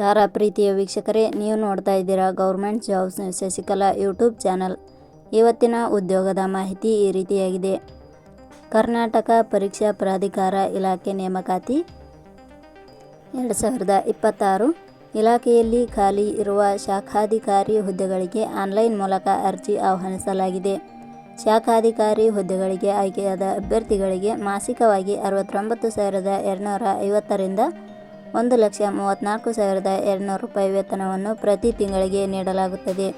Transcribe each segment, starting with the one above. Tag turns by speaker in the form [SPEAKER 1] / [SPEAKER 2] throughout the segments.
[SPEAKER 1] ಯಾರ ಪ್ರೀತಿಯ ವೀಕ್ಷಕರೇ, ನೀವು ನೋಡ್ತಾ ಇದ್ದೀರಾ government jobs Shashikala YouTube channel. ಇವತ್ತಿನ ಉದ್ಯೋಗದ ಮಾಹಿತಿ ಈ ರೀತಿಯಾಗಿದೆ. ಕರ್ನಾಟಕ ಪರೀಕ್ಷಾ ಪ್ರಾಧಿಕಾರ ಇಲಾಖೆ ನೇಮಕಾತಿ 2026 ಇಲಾಖೆಯಲ್ಲಿ ಖಾಲಿ ಇರುವ ಶಾಖಾಧಿಕಾರಿ ಹುದ್ದೆಗಳಿಗೆ ಆನ್ಲೈನ್ ಮೂಲಕ ಅರ್ಜಿ ಆಹ್ವಾನಿಸಲಾಗಿದೆ. ಶಾಖಾಧಿಕಾರಿ ಹುದ್ದೆಗಳಿಗೆ ಆಯ್ಕೆಯಾದ ಅಭ್ಯರ್ಥಿಗಳಿಗೆ ಮಾಸಿಕವಾಗಿ 69,250 ರಿಂದ 1,34,200 ರೂಪಾಯಿ ವೇತನವನ್ನು ಪ್ರತಿ ತಿಂಗಳಿಗೆ ನೀಡಲಾಗುತ್ತದೆ.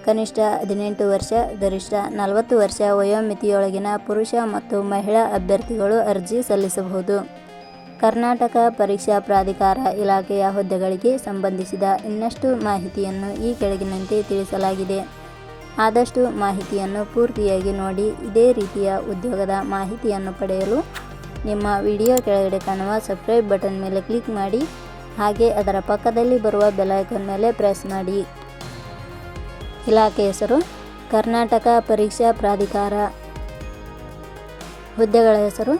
[SPEAKER 1] ಕನಿಷ್ಠ 18 ವರ್ಷ, ಗರಿಷ್ಠ 40 ವರ್ಷ ವಯೋಮಿತಿಯೊಳಗಿನ ಪುರುಷ ಮತ್ತು ಮಹಿಳಾ ಅಭ್ಯರ್ಥಿಗಳು ಅರ್ಜಿ ಸಲ್ಲಿಸಬಹುದು. ಕರ್ನಾಟಕ ಪರೀಕ್ಷಾ ಪ್ರಾಧಿಕಾರ ಇಲಾಖೆಯ ಹುದ್ದೆಗಳಿಗೆ ಸಂಬಂಧಿಸಿದ ಇನ್ನಷ್ಟು ಮಾಹಿತಿಯನ್ನು ಈ ಕೆಳಗಿನಂತೆ ತಿಳಿಸಲಾಗಿದೆ. ಆದಷ್ಟು ಮಾಹಿತಿಯನ್ನು ಪೂರ್ತಿಯಾಗಿ ನೋಡಿ. ಇದೇ ರೀತಿಯ ಉದ್ಯೋಗದ ಮಾಹಿತಿಯನ್ನು ಪಡೆಯಲು ನಿಮ್ಮ ವಿಡಿಯೋ ಕೆಳಗಡೆ ಕಾಣುವ ಸಬ್ಸ್ಕ್ರೈಬ್ ಬಟನ್ ಮೇಲೆ ಕ್ಲಿಕ್ ಮಾಡಿ, ಹಾಗೆ ಅದರ ಪಕ್ಕದಲ್ಲಿ ಬರುವ ಬೆಲ್ ಐಕಾನ್ ಮೇಲೆ ಪ್ರೆಸ್ ಮಾಡಿ. ಇಲಾಖೆ ಹೆಸರು ಕರ್ನಾಟಕ ಪರೀಕ್ಷಾ ಪ್ರಾಧಿಕಾರ. ಹುದ್ದೆಗಳ ಹೆಸರು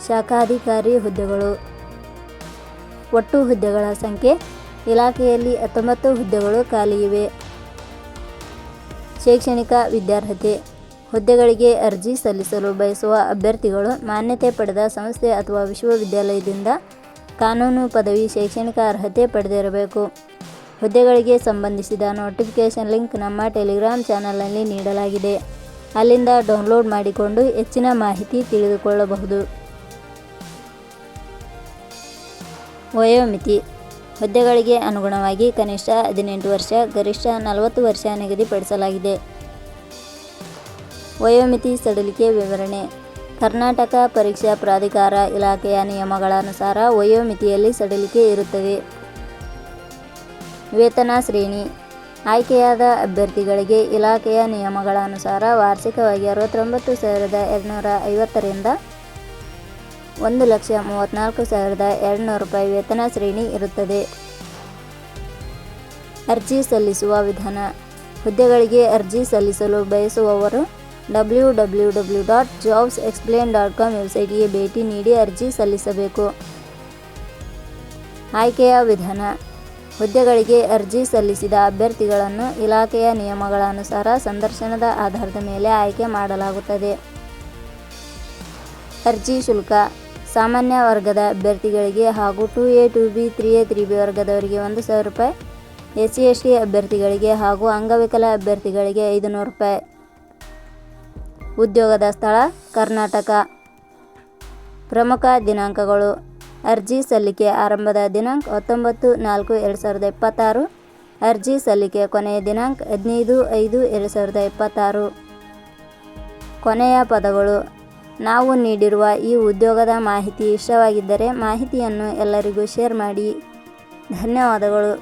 [SPEAKER 1] ಶಾಖಾಧಿಕಾರಿ ಹುದ್ದೆಗಳು. ಒಟ್ಟು ಹುದ್ದೆಗಳ ಸಂಖ್ಯೆ ಇಲಾಖೆಯಲ್ಲಿ 19 ಹುದ್ದೆಗಳು ಖಾಲಿ ಇವೆ. ಶೈಕ್ಷಣಿಕ ವಿದ್ಯಾರ್ಹತೆ. ಹುದ್ದೆಗಳಿಗೆ ಅರ್ಜಿ ಸಲ್ಲಿಸಲು ಬಯಸುವ ಅಭ್ಯರ್ಥಿಗಳು ಮಾನ್ಯತೆ ಪಡೆದ ಸಂಸ್ಥೆ ಅಥವಾ ವಿಶ್ವವಿದ್ಯಾಲಯದಿಂದ ಕಾನೂನು ಪದವಿ ಶೈಕ್ಷಣಿಕ ಅರ್ಹತೆ ಪಡೆದಿರಬೇಕು. ಹುದ್ದೆಗಳಿಗೆ ಸಂಬಂಧಿಸಿದ ನೋಟಿಫಿಕೇಷನ್ ಲಿಂಕ್ ನಮ್ಮ ಟೆಲಿಗ್ರಾಮ್ ಚಾನಲ್ನಲ್ಲಿ ನೀಡಲಾಗಿದೆ. ಅಲ್ಲಿಂದ ಡೌನ್ಲೋಡ್ ಮಾಡಿಕೊಂಡು ಹೆಚ್ಚಿನ ಮಾಹಿತಿ ತಿಳಿದುಕೊಳ್ಳಬಹುದು. ವಯೋಮಿತಿ. ಹುದ್ದೆಗಳಿಗೆ ಅನುಗುಣವಾಗಿ ಕನಿಷ್ಠ 18 ವರ್ಷ, ಗರಿಷ್ಠ 40 ವರ್ಷ ನಿಗದಿಪಡಿಸಲಾಗಿದೆ. ವಯೋಮಿತಿ ಸಡಿಲಿಕೆ ವಿವರಣೆ. ಕರ್ನಾಟಕ ಪರೀಕ್ಷಾ ಪ್ರಾಧಿಕಾರ ಇಲಾಖೆಯ ನಿಯಮಗಳ ಅನುಸಾರ ವಯೋಮಿತಿಯಲ್ಲಿ ಸಡಿಲಿಕೆ ಇರುತ್ತದೆ. ವೇತನ ಶ್ರೇಣಿ. ಆಯ್ಕೆಯಾದ ಅಭ್ಯರ್ಥಿಗಳಿಗೆ ಇಲಾಖೆಯ ನಿಯಮಗಳ ಅನುಸಾರ ವಾರ್ಷಿಕವಾಗಿ 69,250 ರಿಂದ 1,34,200 ರೂಪಾಯಿ ವೇತನ ಶ್ರೇಣಿ ಇರುತ್ತದೆ. ಅರ್ಜಿ ಸಲ್ಲಿಸುವ ವಿಧಾನ. ಹುದ್ದೆಗಳಿಗೆ ಅರ್ಜಿ ಸಲ್ಲಿಸಲು ಬಯಸುವವರು www.jobsexplain.com ವೆಬ್ಸೈಟ್ಗೆ ಭೇಟಿ ನೀಡಿ ಅರ್ಜಿ ಸಲ್ಲಿಸಬೇಕು. ಆಯ್ಕೆಯ ವಿಧಾನ. ಹುದ್ದೆಗಳಿಗೆ ಅರ್ಜಿ ಸಲ್ಲಿಸಿದ ಅಭ್ಯರ್ಥಿಗಳನ್ನು ಇಲಾಖೆಯ ನಿಯಮಗಳ ಅನುಸಾರ ಸಂದರ್ಶನದ ಆಧಾರದ ಮೇಲೆ ಆಯ್ಕೆ ಮಾಡಲಾಗುತ್ತದೆ. ಅರ್ಜಿ ಶುಲ್ಕ. ಸಾಮಾನ್ಯ ವರ್ಗದ ಅಭ್ಯರ್ಥಿಗಳಿಗೆ ಹಾಗೂ 2A 2B 3A 3B ವರ್ಗದವರಿಗೆ 1,000 ರೂಪಾಯಿ, SC ST ಅಭ್ಯರ್ಥಿಗಳಿಗೆ ಹಾಗೂ ಅಂಗವಿಕಲ ಅಭ್ಯರ್ಥಿಗಳಿಗೆ 500 ರೂಪಾಯಿ. ಉದ್ಯೋಗದ ಸ್ಥಳ ಕರ್ನಾಟಕ. ಪ್ರಮುಖ ದಿನಾಂಕಗಳು. ಅರ್ಜಿ ಸಲ್ಲಿಕೆ ಆರಂಭದ ದಿನಾಂಕ 19/4/2026. ಅರ್ಜಿ ಸಲ್ಲಿಕೆ ಕೊನೆಯ ದಿನಾಂಕ 15/5/2026. ಕೊನೆಯ ಪದಗಳು. ನಾವು ನೀಡಿರುವ ಈ ಉದ್ಯೋಗದ ಮಾಹಿತಿ ಇಷ್ಟವಾಗಿದ್ದರೆ ಮಾಹಿತಿಯನ್ನು ಎಲ್ಲರಿಗೂ ಶೇರ್ ಮಾಡಿ. ಧನ್ಯವಾದಗಳು.